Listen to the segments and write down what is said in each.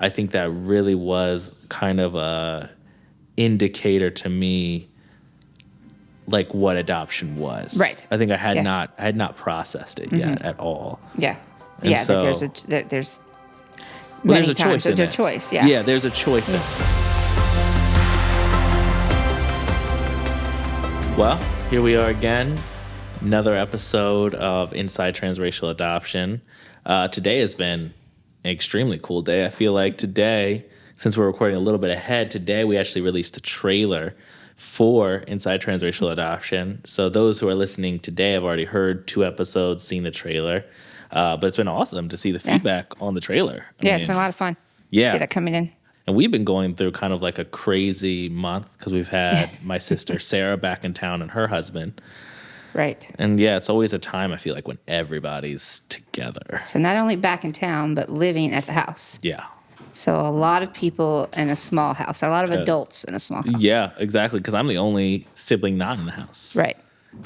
I think that really was kind of a indicator to me, like what adoption was. Right. I think I had not processed it yet at all. Yeah. And yeah. so, That there's well, many there's a times. choice in There's a it. choice. Yeah. Yeah, there's a choice in it. Well, here we are again. Another episode of Inside Transracial Adoption. Today has been an extremely cool day. I feel like today, since we're recording a little bit ahead, today we actually released a trailer for Inside Transracial Adoption. So those who are listening today have already heard 2 episodes, seen the trailer. But it's been awesome to see the feedback on the trailer. It's been a lot of fun. Yeah. See that coming in. And we've been going through kind of like a crazy month because we've had my sister Sarah back in town and her husband. Right. And yeah, it's always a time I feel like when everybody's together. So not only back in town, but living at the house. Yeah. So a lot of people in a small house, a lot of adults in a small house. Yeah, exactly. Because I'm the only sibling not in the house. Right.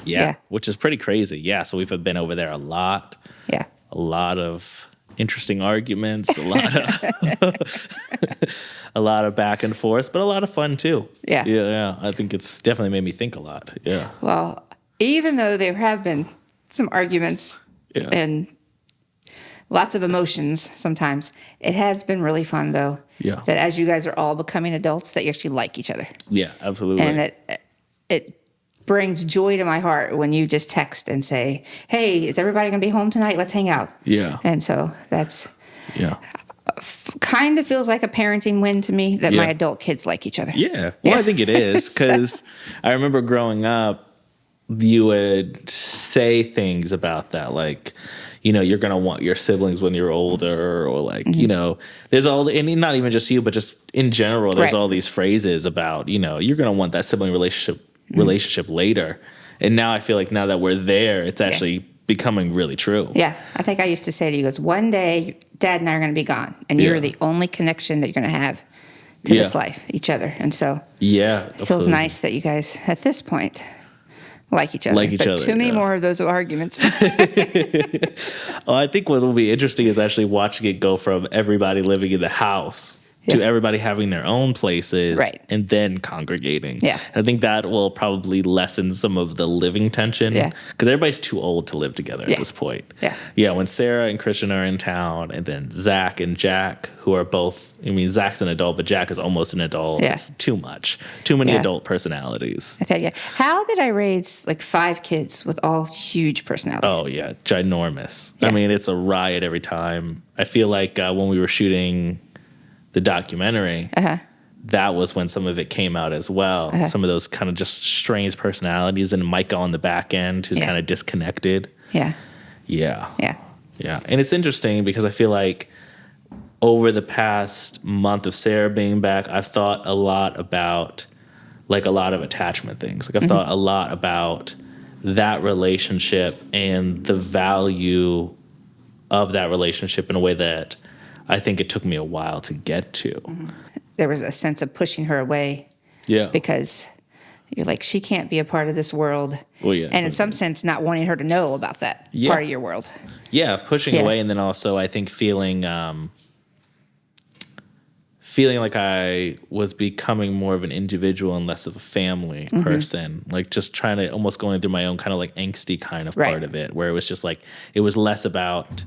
Yeah. Which is pretty crazy. Yeah. So we've been over there a lot. Yeah. A lot of interesting arguments, a lot of back and forth, but a lot of fun too. Yeah. Yeah. I think it's definitely made me think a lot. Yeah. Well, even though there have been some arguments and lots of emotions sometimes, it has been really fun though. Yeah. That as you guys are all becoming adults, that you actually like each other. Yeah, absolutely. And that it brings joy to my heart when you just text and say, "Hey, is everybody going to be home tonight? Let's hang out." Yeah. And so that's kind of feels like a parenting win to me that my adult kids like each other. Yeah. Well, I think it is because I remember growing up, you would say things about that, like, you're going to want your siblings when you're older, or like, there's all, and not even just you, but just in general, there's all these phrases about, you're going to want that sibling relationship later. And now I feel like now that we're there, it's actually becoming really true. Yeah. I think I used to say to you guys, one day Dad and I are going to be gone, and you're the only connection that you're going to have to this life, each other. And so it feels nice that you guys at this point like each other. But too many more of those arguments. Well, I think what will be interesting is actually watching it go from everybody living in the house to everybody having their own places and then congregating. Yeah. I think that will probably lessen some of the living tension because everybody's too old to live together at this point. Yeah. Yeah. When Sarah and Christian are in town, and then Zach and Jack, who are both, Zach's an adult, but Jack is almost an adult. Yeah. It's too much. Too many adult personalities. I tell you, how did I raise like 5 kids with all huge personalities? Oh, yeah. Ginormous. Yeah. It's a riot every time. I feel like when we were shooting the documentary, that was when some of it came out as well. Some of those kind of just strange personalities, and Micah on the back end who's kind of disconnected. Yeah. Yeah. Yeah. Yeah. And it's interesting because I feel like over the past month of Sarah being back, I've thought a lot about like a lot of attachment things. Like I've thought a lot about that relationship and the value of that relationship in a way that I think it took me a while to get to. There was a sense of pushing her away. Yeah. Because you're like, she can't be a part of this world. Well, yeah. And in some sense, not wanting her to know about that part of your world. Yeah, pushing away. And then also, I think feeling like I was becoming more of an individual and less of a family person. Like just trying to almost going through my own kind of like angsty kind of part of it, where it was just like, it was less about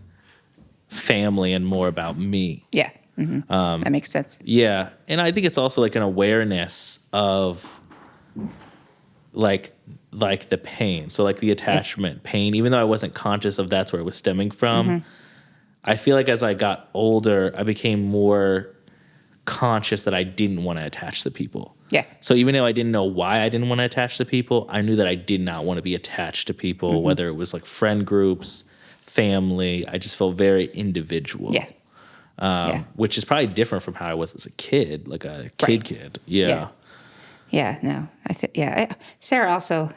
family and more about me. Yeah. That makes sense. Yeah. And I think it's also like an awareness of like the pain. So like the attachment pain, even though I wasn't conscious of that's where it was stemming from, I feel like as I got older, I became more conscious that I didn't want to attach to people. Yeah. So even though I didn't know why I didn't want to attach to people, I knew that I did not want to be attached to people, whether it was like friend groups, family. I just felt very individual. Yeah. Which is probably different from how I was as a kid, like a kid. Yeah. Yeah, no. Sarah also,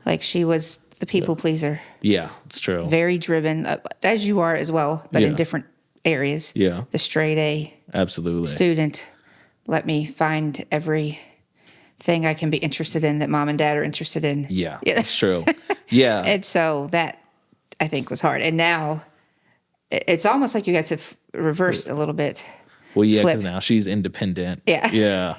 like she was the people pleaser. Yeah, it's true. Very driven, as you are as well, but in different areas. Yeah. The straight A student. Let me find everything I can be interested in that mom and dad are interested in. Yeah, it's true. Yeah. And so that, I think, was hard. And now it's almost like you guys have reversed a little bit. Well, yeah, because now she's independent. Yeah. Yeah.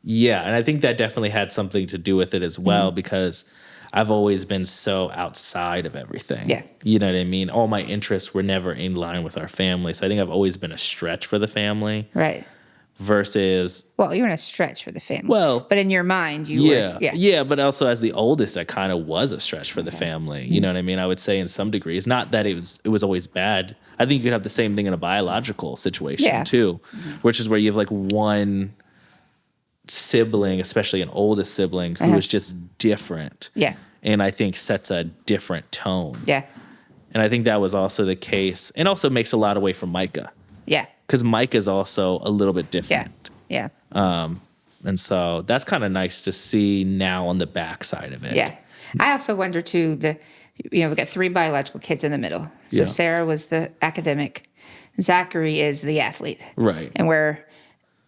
Yeah. And I think that definitely had something to do with it as well, because I've always been so outside of everything. Yeah. You know what I mean? All my interests were never in line with our family. So I think I've always been a stretch for the family. Right. Versus... Well, you're in a stretch for the family. Well... But in your mind, you were... Yeah. Yeah, but also as the oldest, I kind of was a stretch for the family. You know what I mean? I would say in some degree. It's not that it was always bad. I think you could have the same thing in a biological situation, too. Which is where you have, like, one sibling, especially an oldest sibling, who is just different. Yeah. And I think sets a different tone. Yeah. And I think that was also the case. And also makes a lot away from Micah. Yeah. Because Micah's also a little bit different. Yeah. And so that's kind of nice to see now on the backside of it. Yeah. I also wonder, too, we've got 3 biological kids in the middle. So Sarah was the academic. Zachary is the athlete. Right. And where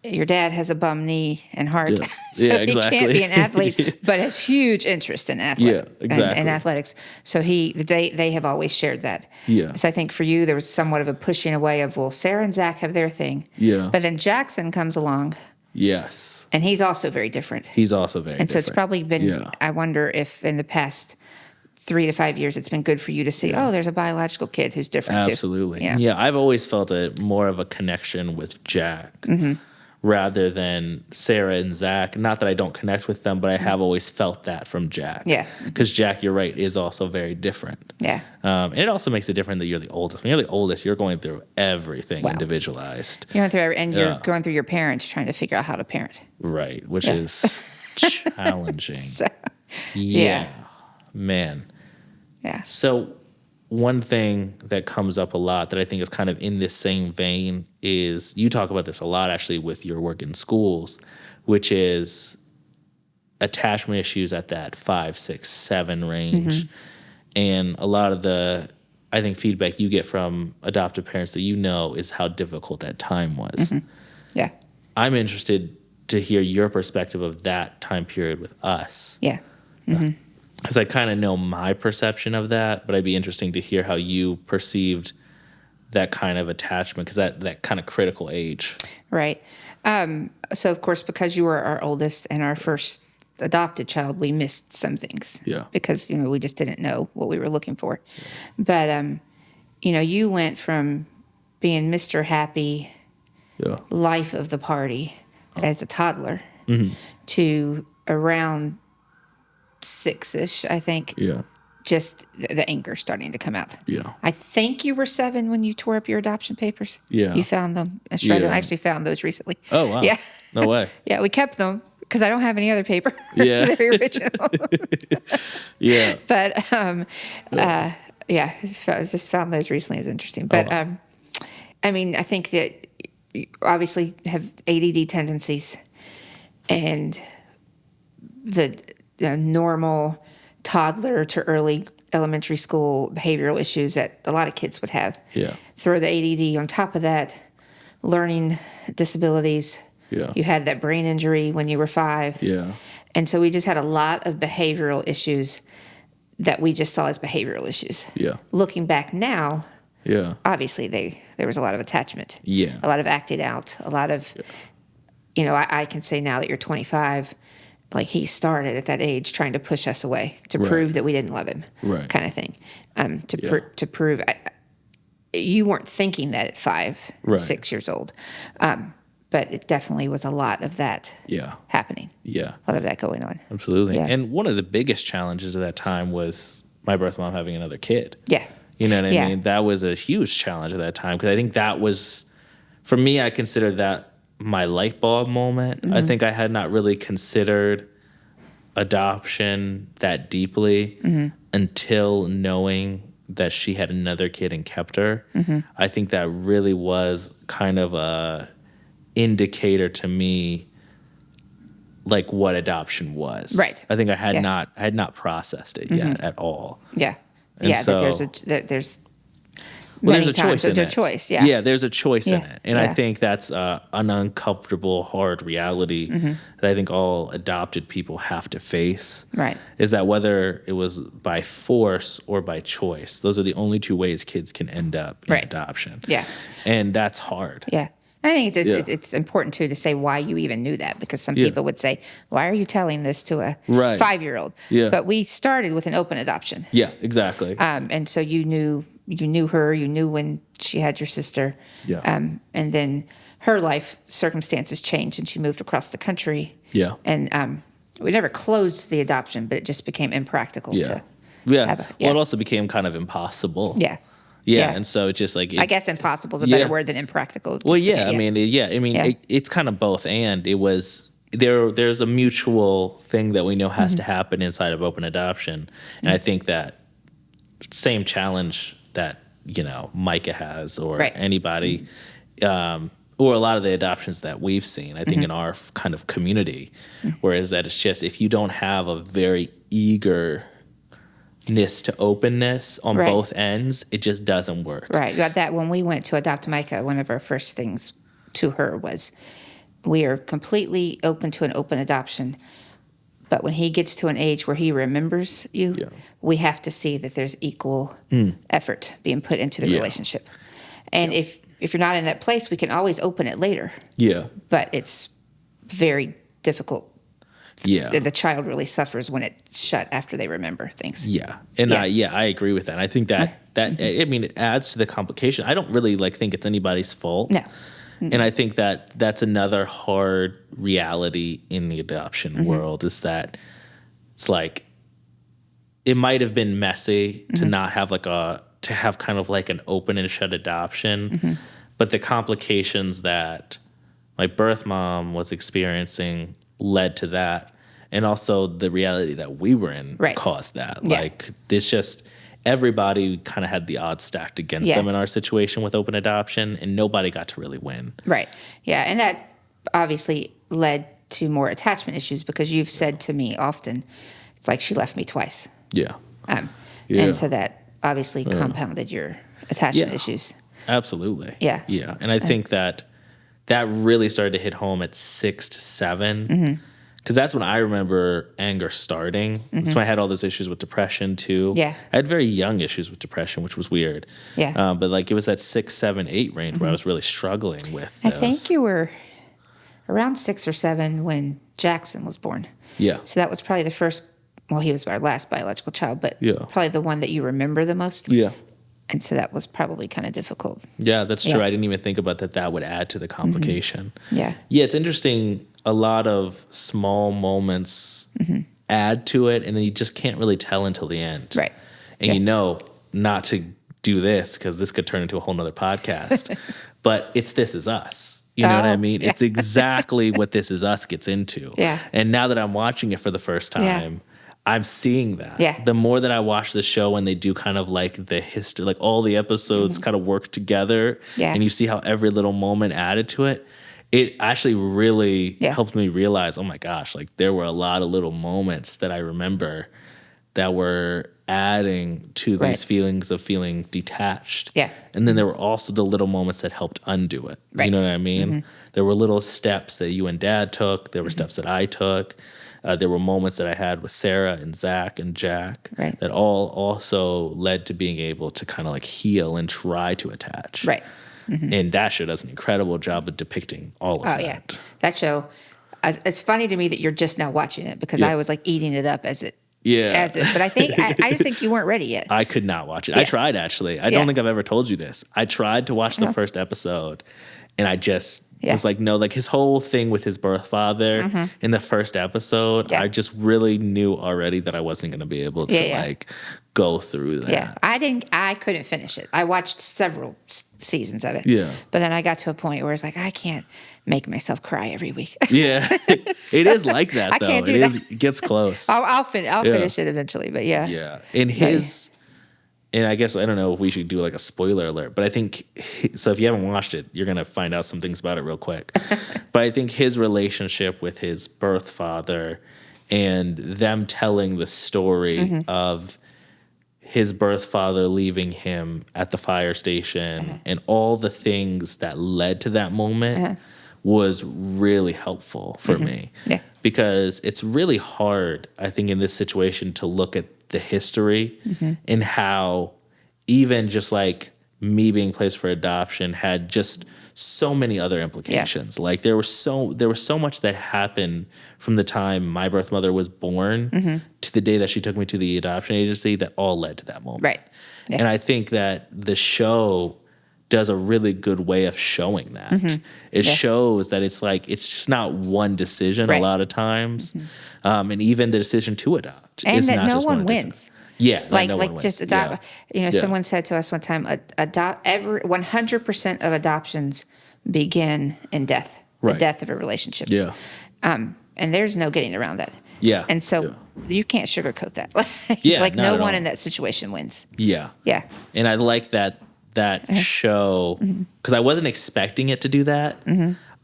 your dad has a bum knee and heart, so he can't be an athlete, but has huge interest in in athletics. So they have always shared that. Yeah. So I think for you, there was somewhat of a pushing away of, well, Sarah and Zach have their thing. Yeah. But then Jackson comes along. Yes. And he's also very different. And so it's probably been, I wonder if in the past 3 to 5 years, it's been good for you to see, there's a biological kid who's different too. Absolutely. Yeah. I've always felt more of a connection with Jack. Rather than Sarah and Zach. Not that I don't connect with them, but I have always felt that from Jack. Yeah. Because Jack, you're right, is also very different. Yeah. And it also makes it different that you're the oldest. When you're the oldest, you're going through everything individualized. You're going through your parents trying to figure out how to parent. Right, which is challenging. Man. Yeah. So one thing that comes up a lot that I think is kind of in this same vein is, you talk about this a lot actually with your work in schools, which is attachment issues at that 5, 6, 7 range. And a lot of the, I think, feedback you get from adoptive parents that is how difficult that time was. Yeah. I'm interested to hear your perspective of that time period with us. Yeah. Because I kind of know my perception of that, but I'd be interesting to hear how you perceived that kind of attachment, because that kind of critical age. Right. So, of course, because you were our oldest and our first adopted child, we missed some things. Yeah. Because, we just didn't know what we were looking for. Yeah. But, you went from being Mr. Happy, life of the party as a toddler to around 6-ish, I think. Yeah. Just the anger starting to come out. Yeah. I think you were 7 when you tore up your adoption papers. Yeah. You found them and shredded them. I actually found those recently. Oh, wow. Yeah. No way. Yeah, we kept them because I don't have any other paper. Yeah. So they're original. Yeah. But, I just found those recently. Is interesting. But, I think that you obviously have ADD tendencies, and the normal toddler to early elementary school behavioral issues that a lot of kids would have. Yeah. Throw the ADD on top of that, learning disabilities. Yeah. You had that brain injury when you were 5. Yeah. And so we just had a lot of behavioral issues that we just saw as behavioral issues. Yeah. Looking back now, obviously there was a lot of attachment. Yeah. A lot of acted out, a lot of, I can say now that you're 25, like he started at that age trying to push us away to prove that we didn't love him, kind of thing. To prove you weren't thinking that at 5, 6 years old, but it definitely was a lot of that happening. Yeah, a lot of that going on. Absolutely. Yeah. And one of the biggest challenges of that time was my birth mom having another kid. Yeah, you know what I mean. That was a huge challenge at that time, because I think that was, for me, I consider that my light bulb moment. I think I had not really considered adoption that deeply until knowing that she had another kid and kept her. I think that really was kind of a indicator to me, like what adoption was. Right. I think I had not processed it yet at all. Yeah. And so, that there's Well, there's a choice in it. There's a choice, yeah. Yeah, there's a choice in it. And I think that's an uncomfortable, hard reality that I think all adopted people have to face. Right. Is that whether it was by force or by choice, those are the only two ways kids can end up in adoption. Yeah. And that's hard. Yeah. I think it's important, too, to say why you even knew that, because some people would say, why are you telling this to a 5-year-old? Yeah. But we started with an open adoption. Yeah, exactly. And so you knew her, you knew when she had your sister. Yeah. And then her life circumstances changed and she moved across the country. Yeah. And we never closed the adoption, but it just became impractical to have Well, it also became kind of impossible. Yeah. And so it's just like... I guess impossible is a better word than impractical. It's kind of both. And it was... There's a mutual thing that we know has to happen inside of open adoption. And I think that same challenge that, Micah has or anybody, or a lot of the adoptions that we've seen, I think in our kind of community, whereas that it's just if you don't have a very eagerness to openness on both ends, it just doesn't work. Right. Got that when we went to adopt Micah, one of our first things to her was we are completely open to an open adoption. But when he gets to an age where he remembers you, we have to see that there's equal effort being put into the relationship. And if you're not in that place, we can always open it later. Yeah. But it's very difficult. Yeah. The child really suffers when it's shut after they remember things. Yeah. And I agree with that. I think that it adds to the complication. I don't really think it's anybody's fault. No. And I think that that's another hard reality in the adoption world is that it's like it might have been messy to not have to have kind of like an open and shut adoption, but the complications that my birth mom was experiencing led to that, and also the reality that we were in caused that. Yeah. It's just everybody kind of had the odds stacked against them in our situation with open adoption, and nobody got to really win. Right. Yeah, and that obviously led to more attachment issues because you've said to me often, it's like she left me twice. Yeah. And so that obviously compounded your attachment issues. Absolutely. Yeah. Yeah. And I think that really started to hit home at 6 to 7. Because that's when I remember anger starting. That's when I had all those issues with depression, too. Yeah. I had very young issues with depression, which was weird. Yeah. But it was that 6, 7, 8 range where I was really struggling with I think you were around 6 or 7 when Jackson was born. Yeah. So that was probably the first, well, he was our last biological child, but probably the one that you remember the most. Yeah. And so that was probably kind of difficult. Yeah, that's true. I didn't even think about that. That would add to the complication. Yeah. Yeah, it's interesting. A lot of small moments add to it, and then you just can't really tell until the end. Right. And not to do this because this could turn into a whole nother podcast, but it's This Is Us. You know what I mean? Yeah. It's exactly what This Is Us gets into. Yeah. And now that I'm watching it for the first time, I'm seeing that. Yeah. The more that I watch the show and they do kind of the history, all the episodes kind of work together, and you see how every little moment added to it, it actually really helped me realize, oh my gosh, there were a lot of little moments that I remember that were adding to these feelings of feeling detached. Yeah. And then there were also the little moments that helped undo it. Right. You know what I mean? There were little steps that you and Dad took. There were steps that I took. There were moments that I had with Sarah and Zach and Jack that all also led to being able to kind of heal and try to attach. Right. And that show does an incredible job of depicting all of that. Oh, yeah. That show, it's funny to me that you're just now watching it because I was eating it up as it. Yeah. But I think, I just think you weren't ready yet. I could not watch it. I tried, actually. I don't think I've ever told you this. I tried to watch the first episode, and I just was no, his whole thing with his birth father in the first episode, I just really knew already that I wasn't going to be able to go through that. Yeah. I couldn't finish it. I watched several seasons of it. Yeah. But then I got to a point where it's I can't make myself cry every week. Yeah. It is like that, though. I can't do that. It gets close. I'll finish it eventually, but yeah. Yeah. And I guess, I don't know if we should do a spoiler alert, but I think, so if you haven't watched it, you're going to find out some things about it real quick. But I think his relationship with his birth father and them telling the story of his birth father leaving him at the fire station and all the things that led to that moment was really helpful for me. Yeah. Because it's really hard, I think, in this situation to look at the history and how even just like me being placed for adoption had just so many other implications. Like there was so much that happened from the time my birth mother was born to the day that she took me to the adoption agency that all led to that moment. Right. Yeah. And I think that the show does a really good way of showing that. It shows that it's like it's just not one decision a lot of times, and even the decision to adopt and is that not no just one one wins. Yeah, like no one just wins. adopt. Someone said to us one time, adopt 100% of adoptions begin in death, the death of a relationship. Yeah, and there's no getting around that. Yeah, and so you can't sugarcoat that. Like no one in that situation wins. Yeah, and I like that show because I wasn't expecting it to do that.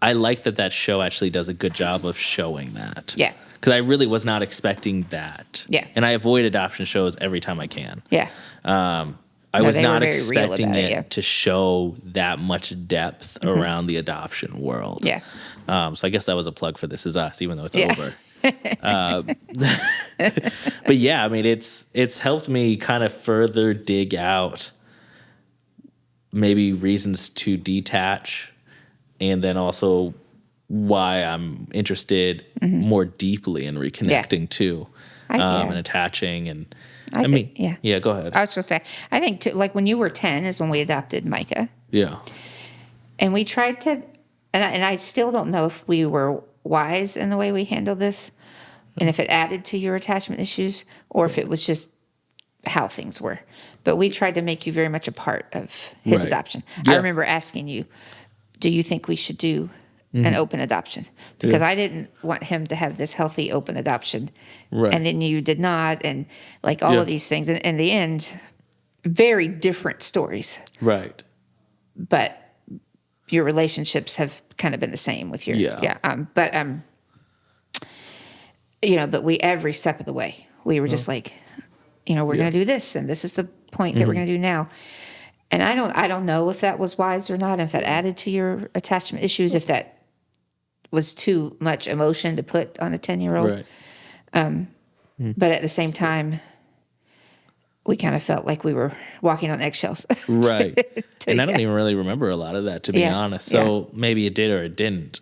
I like that show actually does a good job of showing that. Yeah. Because I really was not expecting that. Yeah. And I avoid adoption shows every time I can. Yeah. I was not expecting it to show that much depth around the adoption world. Yeah. So I guess that was a plug for This Is Us, even though it's over. But yeah, I mean, it's helped me kind of further dig out maybe reasons to detach, and then also why I'm interested more deeply in reconnecting too, and attaching. And I mean, go ahead. I was going to say, I think too, like when you were 10 is when we adopted Micah. Yeah. And we tried to, and I still don't know if we were wise in the way we handled this, and if it added to your attachment issues, or if it was just how things were. But we tried to make you very much a part of his adoption. Yeah. I remember asking you, do you think we should do an open adoption? Because I didn't want him to have this healthy open adoption. Right. And then you did not, and like all of these things. And in the end, very different stories. Right. But your relationships have kind of been the same with your but we every step of the way we were just like, we're going to do this, and this is the point that we're going to do now. And I don't know if that was wise or not, if that added to your attachment issues, if that was too much emotion to put on a 10-year-old. Right. But at the same time, we kind of felt like we were walking on eggshells. Right. And I don't even really remember a lot of that, to be honest. So maybe it did or it didn't.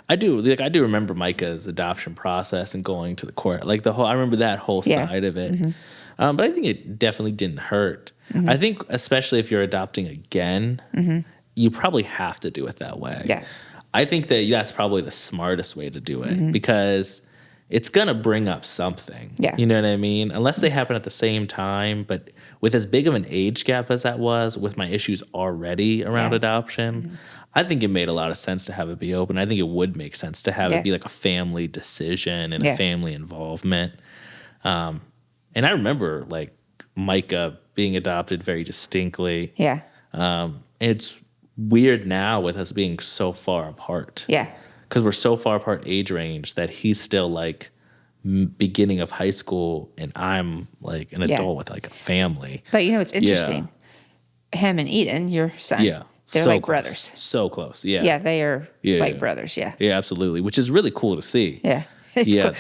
I do remember Micah's adoption process and going to the court. Like I remember that whole side of it. But I think it definitely didn't hurt. I think especially if you're adopting again, you probably have to do it that way. Yeah. I think that's probably the smartest way to do it because it's going to bring up something. Yeah. You know what I mean? Unless they happen at the same time. But with as big of an age gap as that was, with my issues already around adoption, I think it made a lot of sense to have it be open. I think it would make sense to have it be like a family decision and a family involvement. And I remember like Micah being adopted very distinctly. Yeah. It's weird now with us being so far apart. Yeah. Because we're so far apart age range that he's still like beginning of high school and I'm like an adult with like a family. But it's interesting. Him and Eden, your son. Yeah. They're like close. Brothers. So close. Yeah. Yeah, they are like brothers. Yeah. Yeah, absolutely. Which is really cool to see. Yeah. It's cool.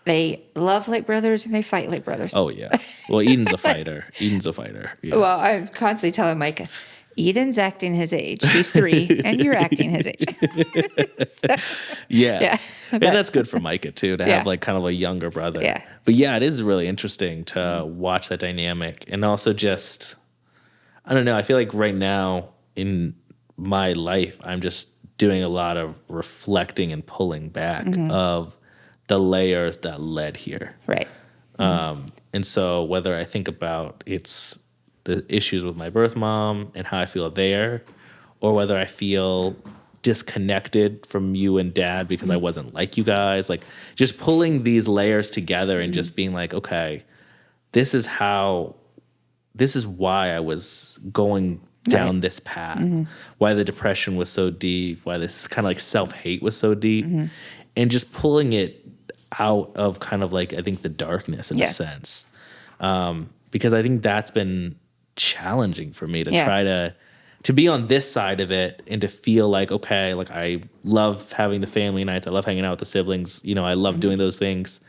They love like brothers and they fight like brothers. Oh, yeah. Well, Eden's a fighter. Yeah. Well, I'm constantly telling Micah, Eden's acting his age. He's 3, and you're acting his age. Yeah. And that's good for Micah, too, to have like kind of a younger brother. Yeah. But yeah, it is really interesting to watch that dynamic. And also just, I don't know, I feel like right now in my life, I'm just doing a lot of reflecting and pulling back of the layers that led here. Right. And so whether I think about it's the issues with my birth mom and how I feel there, or whether I feel disconnected from you and dad because I wasn't like you guys, like just pulling these layers together and just being like, okay, this is why I was going down this path, why the depression was so deep, why this kind of like self-hate was so deep, and just pulling it out of kind of like, I think the darkness in a sense. because I think that's been challenging for me to try to be on this side of it and to feel like, okay, like I love having the family nights. I love hanging out with the siblings. You know, I love doing those things.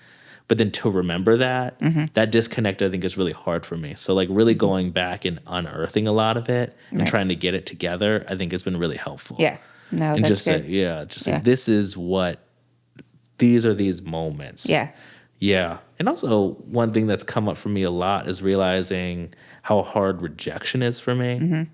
But then to remember that, that disconnect, I think, is really hard for me. So like really going back and unearthing a lot of it and trying to get it together, I think has been really helpful. Yeah. No, and that's just good. Like, this is what, these are these moments. Yeah. Yeah. And also one thing that's come up for me a lot is realizing how hard rejection is for me.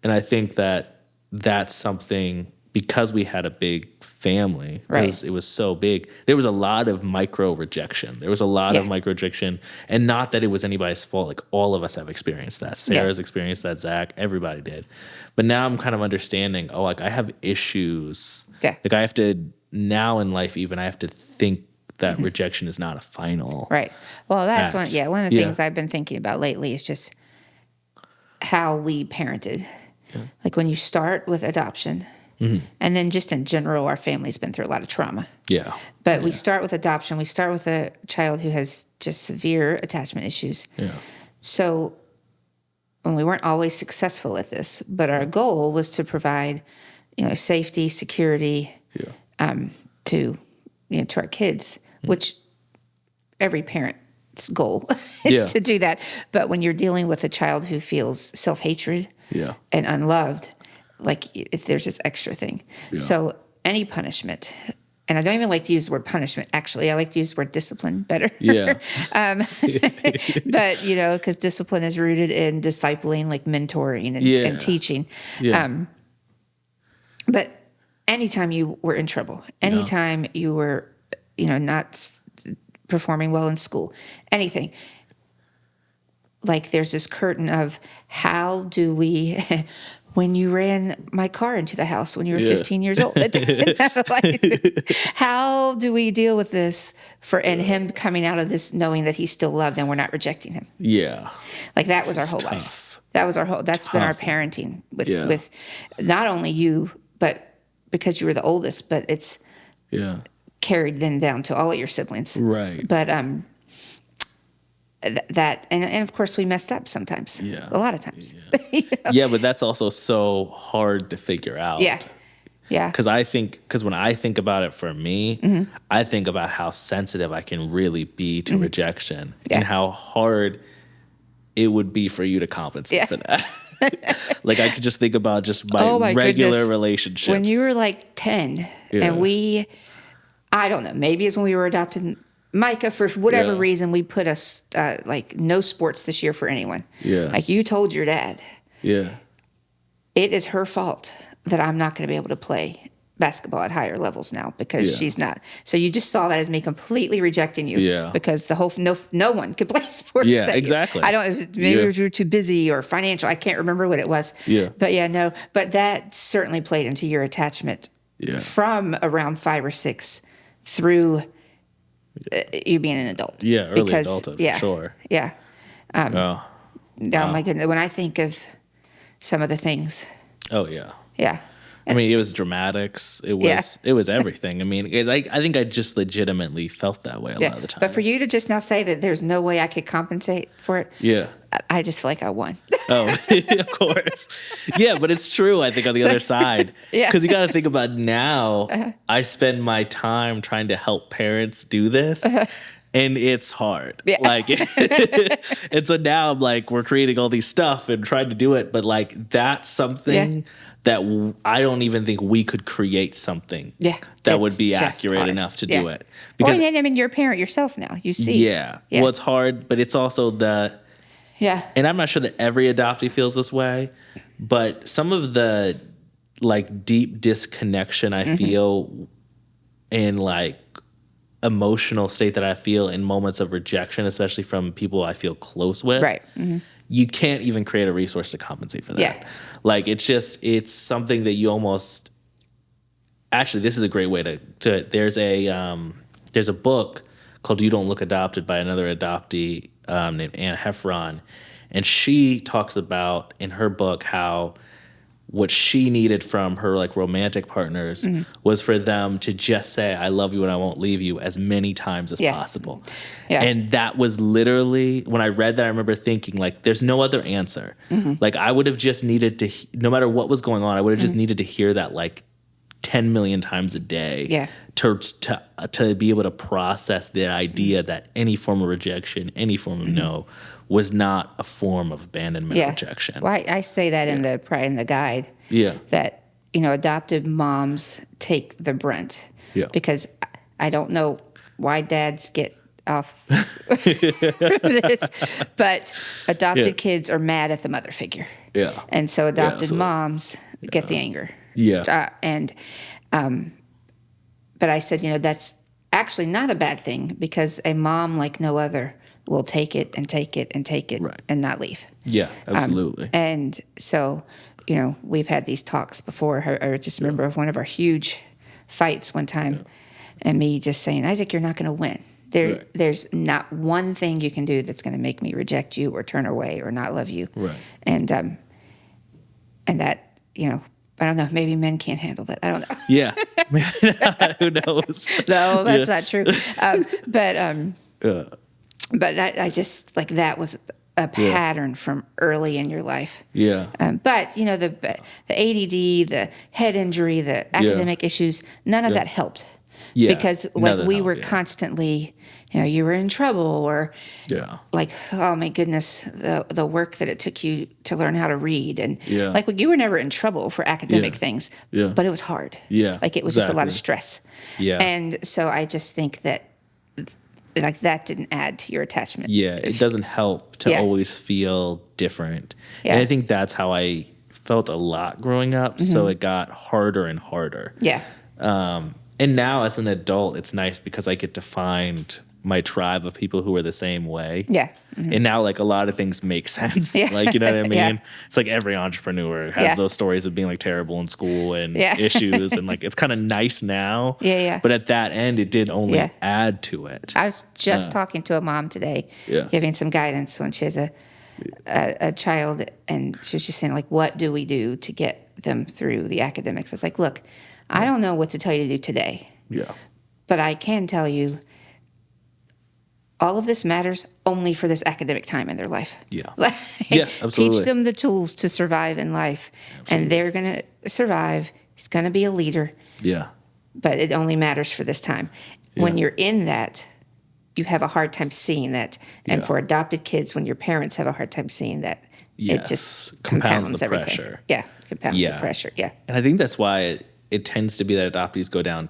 And I think that that's something, because we had a big family, because it was so big, there was a lot of micro rejection. There was a lot of micro rejection. And not that it was anybody's fault. Like all of us have experienced that. Sarah's experienced that, Zach, everybody did. But now I'm kind of understanding, like I have issues. Yeah. Like I have to, now in life even, I have to think that rejection is not a final. Right. Well, that's one of the things I've been thinking about lately is just how we parented. Yeah. Like when you start with adoption, and then just in general, our family's been through a lot of trauma. Yeah. But we start with adoption. We start with a child who has just severe attachment issues. Yeah. So, and we weren't always successful at this, but our goal was to provide, safety, security, to our kids, which every parent's goal is to do that. But when you're dealing with a child who feels self-hatred and unloved, like if there's this extra thing. Yeah. So any punishment, and I don't even like to use the word punishment, actually. I like to use the word discipline better. Yeah. But, because discipline is rooted in discipling, like mentoring and teaching. Yeah. But anytime you were in trouble, anytime you were, not performing well in school, anything, like there's this curtain of how do we... When you ran my car into the house when you were 15 years old. How do we deal with this and him coming out of this knowing that he's still loved and we're not rejecting him? Yeah. Like that was our whole life. That's been our parenting with not only you, but because you were the oldest, but it's carried then down to all of your siblings. Right. But, that and of course we messed up sometimes. Yeah. A lot of times. Yeah, but that's also so hard to figure out. Yeah. Yeah. Because when I think about it for me, I think about how sensitive I can really be to rejection and how hard it would be for you to compensate for that. Like I could just think about just my regular relationships. When you were like 10 and I don't know, maybe it's when we were adopted Micah, for whatever reason, we put us no sports this year for anyone. Yeah. Like you told your dad. Yeah. It is her fault that I'm not going to be able to play basketball at higher levels now because she's not. So you just saw that as me completely rejecting you. Yeah. Because the whole no one could play sports. Yeah, that exactly. I don't. Maybe you were too busy or financial. I can't remember what it was. Yeah. But no. But that certainly played into your attachment from around 5 or 6 through. You being an adult. Yeah, early adulthood, for sure. Yeah. Oh, my goodness. When I think of some of the things. Oh, yeah. Yeah. I mean, it was dramatics. It was everything. I mean, I think I just legitimately felt that way a lot of the time. But for you to just now say that there's no way I could compensate for it. Yeah. I just feel like I won. Oh, of course. Yeah, but it's true, I think, on the other side. Yeah. Because you got to think about now, I spend my time trying to help parents do this. And it's hard. Yeah. And so now I'm like, we're creating all these stuff and trying to do it. But like, that's something that I don't even think we could create something that would be accurate enough to do it. Because, I mean, you're a parent yourself now. You see. Yeah. Well, it's hard, but it's also and I'm not sure that every adoptee feels this way, but some of the like deep disconnection I feel in like emotional state that I feel in moments of rejection, especially from people I feel close with. Right. Mm-hmm. You can't even create a resource to compensate for that. Yeah. Like it's something that you almost actually this is a great way to there's a book called You Don't Look Adopted by another adoptee named Anne Heffron, and she talks about in her book how what she needed from her like romantic partners was for them to just say, I love you and I won't leave you as many times as possible. Yeah. And that was literally, when I read that, I remember thinking like, there's no other answer. Like I would have just needed to, no matter what was going on, I would have just needed to hear that like 10 million times a day to be able to process the idea that any form of rejection, any form of no was not a form of abandonment or rejection. Well, I say that in the guide. That, adoptive moms take the brunt. Because I don't know why dads get off from this, but adopted kids are mad at the mother figure. And so adopted moms get the anger. But I said, that's actually not a bad thing, because a mom like no other will take it and take it and take it and not leave. Yeah, absolutely. And so, we've had these talks before. I just remember one of our huge fights one time, and me just saying, Isaac, you're not going to win. There's not one thing you can do that's going to make me reject you or turn away or not love you. And that, I don't know, maybe men can't handle that. I don't know. Who knows? No, that's not true. But I just, like, that was a pattern from early in your life. But, the ADD, the head injury, the academic issues, none of that helped. Because, like, we were constantly, you were in trouble, or, like, oh, my goodness, the work that it took you to learn how to read. And, like, you were never in trouble for academic things, but it was hard. Like, it was just a lot of stress. And so I just think that, like, that didn't add to your attachment. It doesn't help to always feel different. And I think that's how I felt a lot growing up, so it got harder and harder. And now as an adult, it's nice because I get to find my tribe of people who are the same way. And now, like, a lot of things make sense. Like, you know what I mean? It's like every entrepreneur has those stories of being, like, terrible in school and issues. And, like, it's kind of nice now. But at that end, it did only add to it. I was just talking to a mom today, giving some guidance when she has a child. And she was just saying, like, what do we do to get them through the academics? I was like, look, I don't know what to tell you to do today. But I can tell you, all of this matters only for this academic time in their life. Absolutely. Teach them the tools to survive in life. And they're going to survive. He's going to be a leader. But it only matters for this time. When you're in that, you have a hard time seeing that. And for adopted kids, when your parents have a hard time seeing that, it just compounds the everything. Pressure. Compounds the pressure. And I think that's why it tends to be that adoptees go down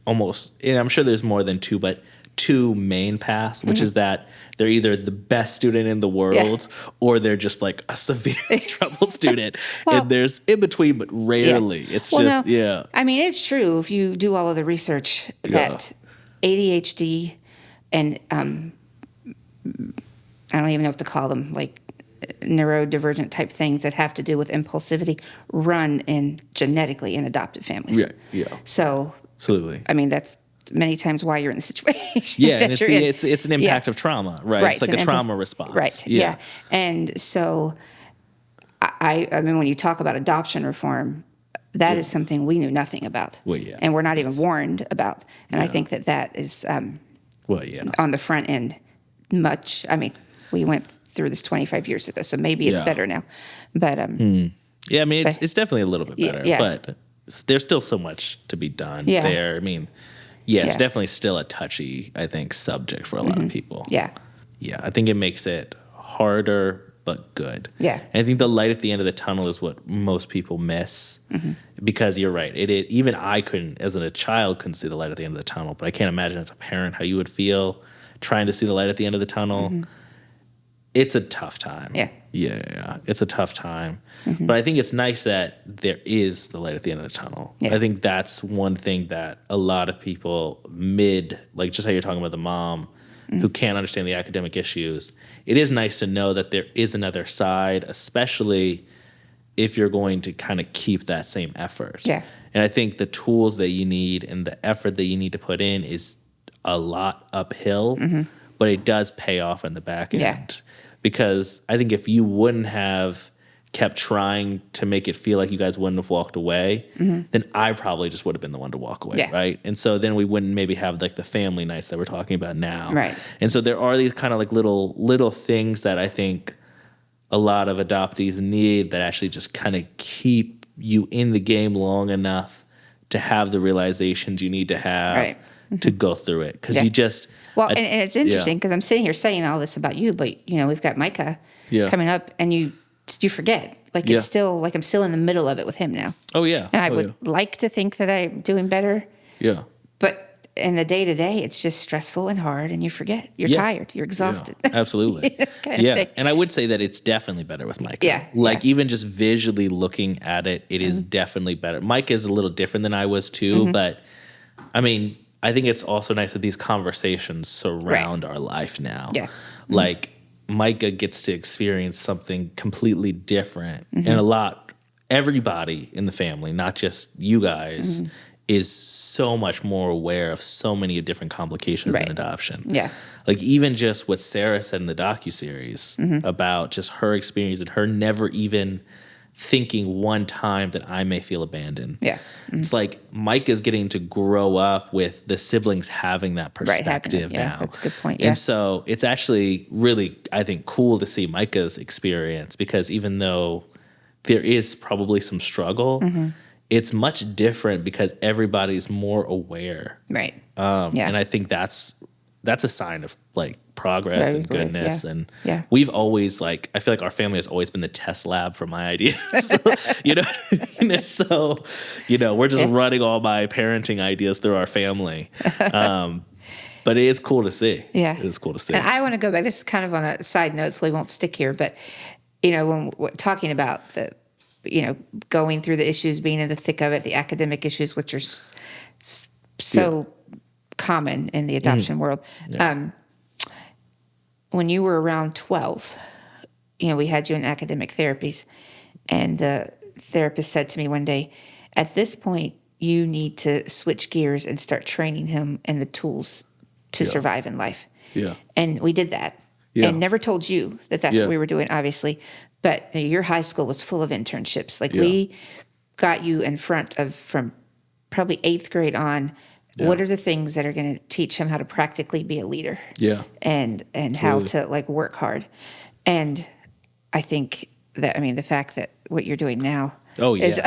almost, and I'm sure there's more than two, but two main paths, which is that they're either the best student in the world or they're just like a severe troubled student. And there's in between, but rarely. It's I mean, it's true if you do all of the research that ADHD and I don't even know what to call them, like neurodivergent type things that have to do with impulsivity run in genetically in adopted families. So absolutely. I mean, that's many times why you're in the situation. And it's an impact of trauma, right? It's like a trauma response. And so I mean, when you talk about adoption reform, that is something we knew nothing about. And we're not even warned about. And I think that is on the front end much. I mean, we went through this 25 years ago, so maybe it's better now. But I mean, it's definitely a little bit better, but there's still so much to be done there. I mean, it's definitely still a touchy, I think, subject for a lot of people. I think it makes it harder, but good. And I think the light at the end of the tunnel is what most people miss, because you're right. Even I couldn't, as a child, couldn't see the light at the end of the tunnel, but I can't imagine as a parent how you would feel trying to see the light at the end of the tunnel. It's a tough time. It's a tough time. But I think it's nice that there is the light at the end of the tunnel. I think that's one thing that a lot of people like just how you're talking about the mom who can't understand the academic issues, it is nice to know that there is another side, especially if you're going to kind of keep that same effort. And I think the tools that you need and the effort that you need to put in is a lot uphill, but it does pay off in the back end. Because I think if you wouldn't have kept trying to make it feel like you guys wouldn't have walked away, then I probably just would have been the one to walk away, right? And so then we wouldn't maybe have like the family nights that we're talking about now. Right. And so there are these kind of like little things that I think a lot of adoptees need that actually just kind of keep you in the game long enough to have the realizations you need to have to go through it. Because you just... Well, and it's interesting because I'm sitting here saying all this about you, but, we've got Micah coming up, and you forget. Like, it's still, like I'm still in the middle of it with him now. Oh, yeah. And I would like to think that I'm doing better. Yeah. But in the day-to-day, it's just stressful and hard, and you forget. You're tired. You're exhausted. Yeah, absolutely. And I would say that it's definitely better with Micah. Yeah. Like, even just visually looking at it, it is definitely better. Micah is a little different than I was, too. But, I mean, I think it's also nice that these conversations surround our life now. Yeah. Like, Micah gets to experience something completely different. And everybody in the family, not just you guys, is so much more aware of so many different complications in adoption. Yeah. Like, even just what Sarah said in the docuseries about just her experience and her never even thinking one time that I may feel abandoned. Yeah. It's like Micah's getting to grow up with the siblings having that perspective now. That's a good point. Yeah. And so it's actually really, I think, cool to see Micah's experience, because even though there is probably some struggle, it's much different because everybody's more aware. Right. And I think that's a sign of like progress and goodness. And we've always I feel like our family has always been the test lab for my ideas. So, we're just running all my parenting ideas through our family. But it is cool to see. Yeah. It is cool to see. And I want to go back. This is kind of on a side note, so we won't stick here. But, when we're talking about the, going through the issues, being in the thick of it, the academic issues, which are so common in the adoption world. Yeah. When you were around 12, we had you in academic therapies, and the therapist said to me one day, at this point, you need to switch gears and start training him in the tools to survive in life. Yeah. And we did that. Yeah. And never told you that that's what we were doing, obviously. But your high school was full of internships. Like, we got you in front of, from probably 8th grade on, what are the things that are going to teach him how to practically be a leader? Yeah. And how to, work hard. And I think that, the fact that what you're doing now is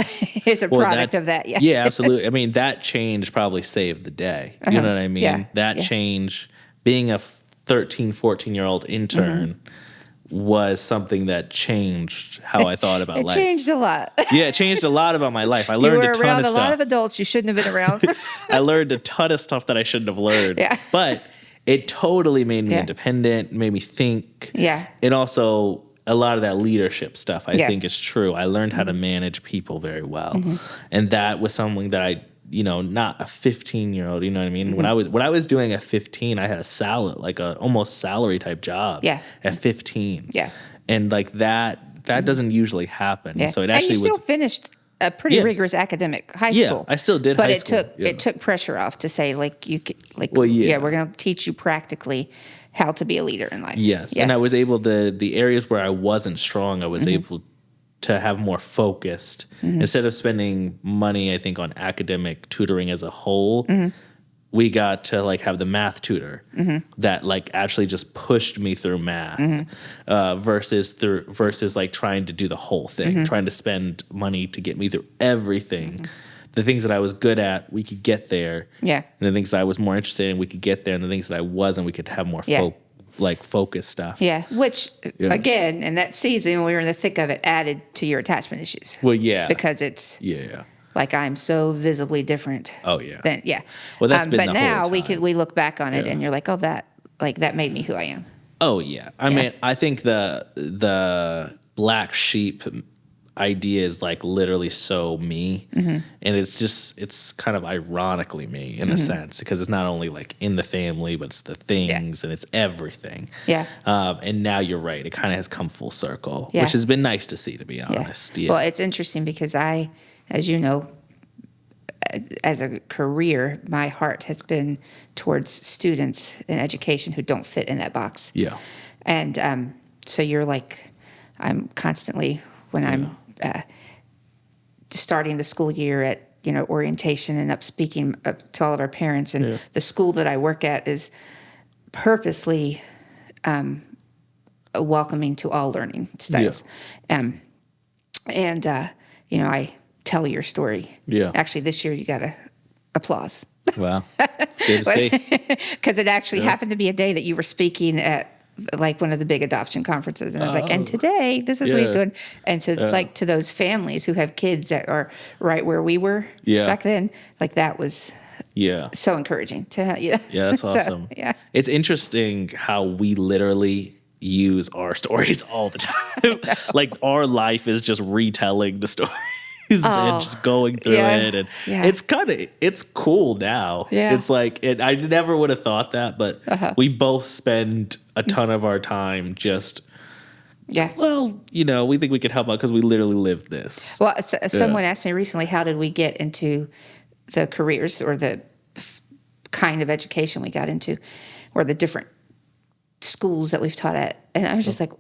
a product of that. Yeah. Yeah, absolutely. I mean, that change probably saved the day. You know what I mean? Yeah. That change, being a 13, 14-year-old intern, was something that changed how I thought about life. It changed a lot. Yeah, it changed a lot about my life. I learned a ton of stuff. You were around a lot of adults you shouldn't have been around. I learned a ton of stuff that I shouldn't have learned. Yeah. But it totally made me independent, made me think. Yeah. And also, a lot of that leadership stuff, I think, is true. I learned how to manage people very well. And that was something that I, not a 15-year-old, you know what I mean? When I was doing at 15, I had a a almost salary type job at 15. Yeah. And that doesn't usually happen. Yeah. So it actually still finished a pretty rigorous academic high school. I still did high school. But it took pressure off to say, we're going to teach you practically how to be a leader in life. Yes. Yeah. And I was able to, the areas where I wasn't strong, I was able to have more focused. Instead of spending money, I think, on academic tutoring as a whole, we got to have the math tutor that actually just pushed me through math versus trying to do the whole thing, trying to spend money to get me through everything. The things that I was good at, we could get there. Yeah. And the things that I was more interested in, we could get there. And the things that I wasn't, we could have more focus stuff. Yeah, which, again, in that season, when we were in the thick of it, added to your attachment issues. Well, yeah. Because it's I'm so visibly different. Oh, yeah. Well, that's been the whole time. We look back on it and you're like, oh, that made me who I am. Oh, yeah. I mean, I think the black sheep idea is literally so me, and it's kind of ironically me in a sense, because it's not only in the family, but it's the things and it's everything. Yeah. And now you're right, it kind of has come full circle, which has been nice to see, to be honest. Well, it's interesting because I, as you know, as a career, my heart has been towards students in education who don't fit in that box. Yeah. And so you're I'm constantly when I'm starting the school year at orientation and up speaking up to all of our parents. And the school that I work at is purposely welcoming to all learning styles. I tell your story. Yeah. Actually, this year you got to applause. Wow. It's good to see. Because it actually happened to be a day that you were speaking at like one of the big adoption conferences. And I was like, and today, this is what he's doing. And to those families who have kids that are right where we were back then, like that was so encouraging. Yeah, that's awesome. It's interesting how we literally use our stories all the time. Like our life is just retelling the stories and just going through it. And it's cool now. Yeah. It's like, I never would have thought that, but we both spend a ton of our time just, well, we think we can help out because we literally live this. Well, someone asked me recently, how did we get into the careers or the kind of education we got into or the different schools that we've taught at? And I was just like,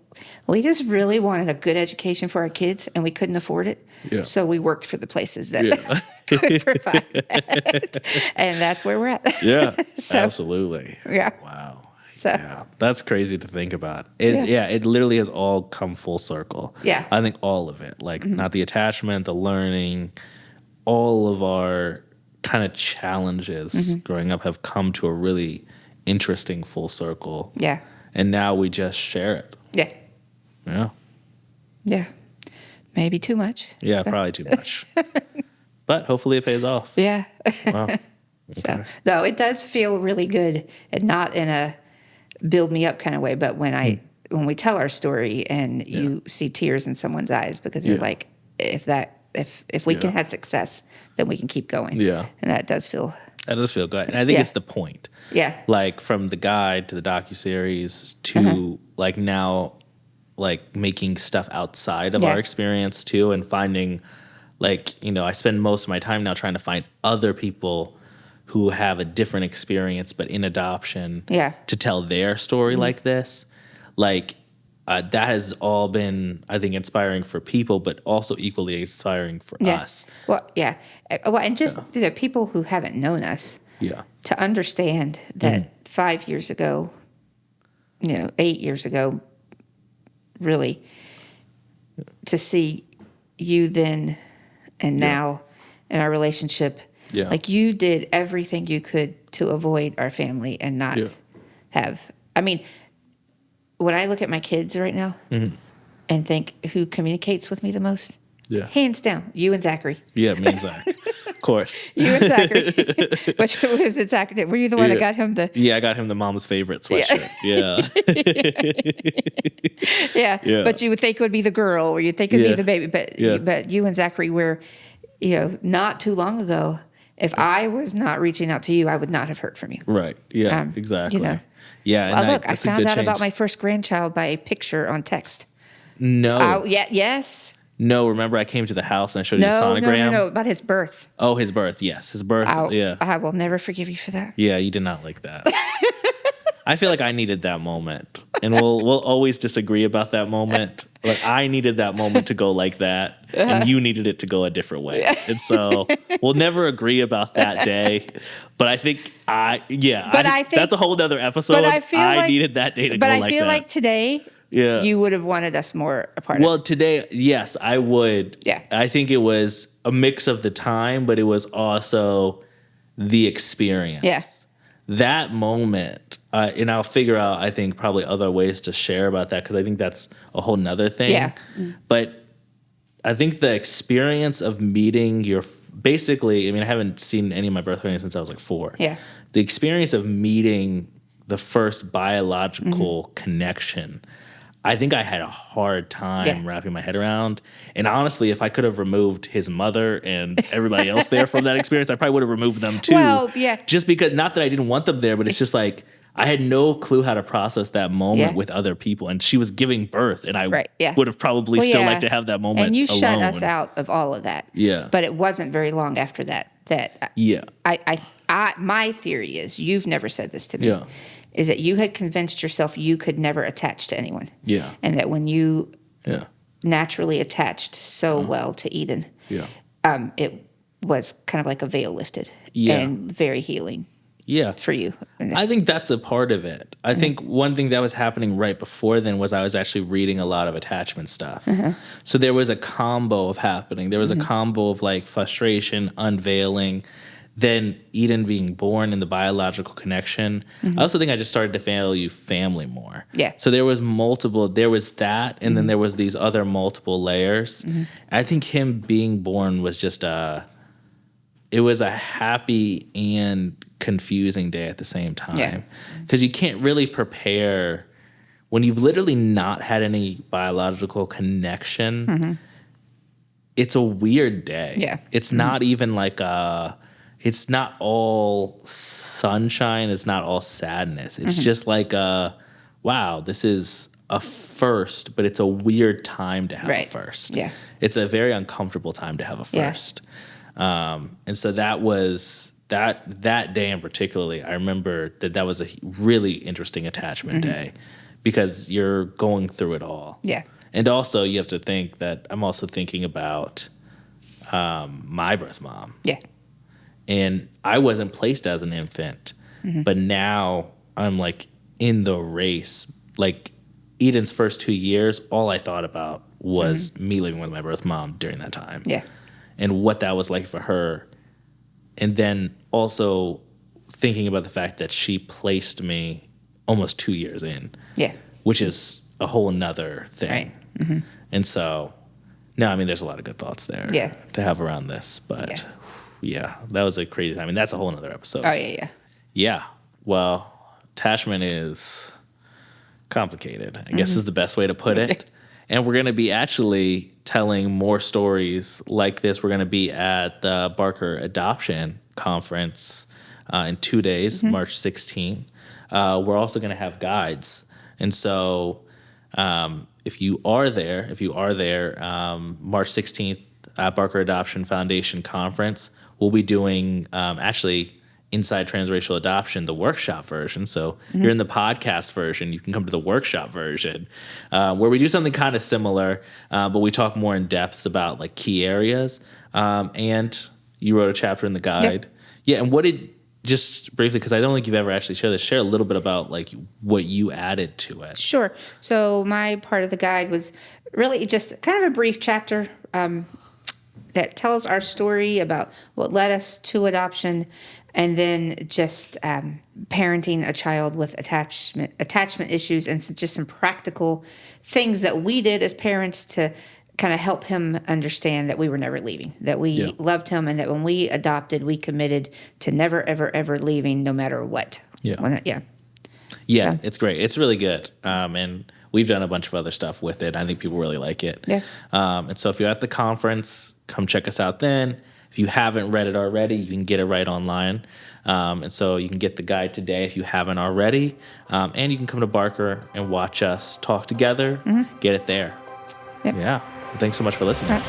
we just really wanted a good education for our kids and we couldn't afford it. Yeah. So we worked for the places that could provide that. And that's where we're at. Yeah, absolutely. Yeah. Wow. So that's crazy to think about. It literally has all come full circle. Yeah. I think all of it, like not the attachment, the learning, all of our kind of challenges growing up have come to a really interesting full circle. Yeah. And now we just share it. Yeah. Yeah. Yeah. Maybe too much. Yeah, probably too much. But hopefully it pays off. Yeah. Wow. Okay. So, no, it does feel really good, and not in a build me up kind of way, but when we tell our story and you see tears in someone's eyes because you're like, if we can have success, then we can keep going. Yeah. And that does feel good. And I think it's the point. Yeah. Like from the guide to the docuseries to like now like making stuff outside of our experience too, and finding like, I spend most of my time now trying to find other people who have a different experience but in adoption to tell their story like this. Like that has all been, I think, inspiring for people, but also equally inspiring for us. Well, and just people who haven't known us to understand that 5 years ago, 8 years ago, really, to see you then and now in our relationship, like you did everything you could to avoid our family and not have. I mean, when I look at my kids right now and think who communicates with me the most, hands down, you and Zachary. Yeah, me and Zach. Of course. You and Zachary. Which was it, Zachary? Were you the one that got him the... Yeah, I got him the mom's favorite sweatshirt. Yeah. But you would think it would be the girl or you'd think it would be the baby. But you and Zachary were, not too long ago, if I was not reaching out to you, I would not have heard from you. Right. Yeah, exactly. Yeah. Well, look, I found out about my first grandchild by a picture on text. No. Yes. No, remember I came to the house and I showed you the sonogram? No, about his birth. Oh, his birth, yes. His birth, I will never forgive you for that. Yeah, you did not like that. I feel like I needed that moment. And we'll always disagree about that moment. Like I needed that moment to go like that, and you needed it to go a different way. And so we'll never agree about that day. But I think I think that's a whole other episode. But I needed that day to go like that. But I feel like today, you would have wanted us more apart. Well, today, yes, I would. Yeah. I think it was a mix of the time, but it was also the experience. Yeah. That moment, and I'll figure out, I think, probably other ways to share about that because I think that's a whole nother thing. Yeah. But I think the experience of meeting basically, I haven't seen any of my birth parents since I was like 4. Yeah. The experience of meeting the first biological connection, I think I had a hard time wrapping my head around. And honestly, if I could have removed his mother and everybody else there from that experience, I probably would have removed them too. Well, yeah. Just because, not that I didn't want them there, but it's just like, I had no clue how to process that moment with other people. And she was giving birth, and I would have probably still liked to have that moment and you alone. shut us out of all of that. Yeah. But it wasn't very long after that. My theory is, you've never said this to me, is that you had convinced yourself you could never attach to anyone. Yeah. And that when you naturally attached so well to Eden. Yeah. It was kind of like a veil lifted and very healing. Yeah. For you. I think that's a part of it. I think one thing that was happening right before then was I was actually reading a lot of attachment stuff. So there was a combo of happening. There was a combo of like frustration, unveiling, then Eden being born and the biological connection. I also think I just started to value family more. Yeah. So there was that, and then there was these other multiple layers. I think him being born was just it was a happy and confusing day at the same time. Because you can't really prepare when you've literally not had any biological connection. It's a weird day. Yeah. It's not even like it's not all sunshine. It's not all sadness. It's just like wow, this is a first, but it's a weird time to have a first. Yeah. It's a very uncomfortable time to have a first. And so that was that day in particularly, I remember that was a really interesting attachment day because you're going through it all. Yeah. And also you have to think that I'm also thinking about my birth mom. Yeah. And I wasn't placed as an infant, but now I'm like in the race. Like Eden's first 2 years, all I thought about was me living with my birth mom during that time. Yeah. And what that was like for her. And then also thinking about the fact that she placed me almost 2 years in. Yeah. Which is a whole nother thing. Right. And so, no, I mean, there's a lot of good thoughts there to have around this. But yeah, that was a crazy time. I mean, that's a whole nother episode. Oh, yeah. Yeah. Well, attachment is complicated, I guess is the best way to put it. And we're going to be actually telling more stories like this. We're going to be at the Barker Adoption Conference in 2 days, March 16th. We're also going to have guides. And so if you are there, March 16th at Barker Adoption Foundation Conference, we'll be doing actually Inside Transracial Adoption, the workshop version. So you're in the podcast version, you can come to the workshop version, where we do something kind of similar, but we talk more in depth about like key areas. And you wrote a chapter in the guide. Yeah, and what did, just briefly, because I don't think you've ever actually shared this, share a little bit about like what you added to it. Sure. So my part of the guide was really just kind of a brief chapter that tells our story about what led us to adoption, and then just parenting a child with attachment issues, and just some practical things that we did as parents to kind of help him understand that we were never leaving, that we loved him, and that when we adopted, we committed to never, ever, ever leaving, no matter what. Yeah, so. It's great. It's really good. And we've done a bunch of other stuff with it. I think people really like it. Yeah. And so if you're at the conference, come check us out then. If you haven't read it already, you can get it right online. And so you can get the guide today if you haven't already. And you can come to Barker and watch us talk together, get it there. Yep. Yeah. Thanks so much for listening.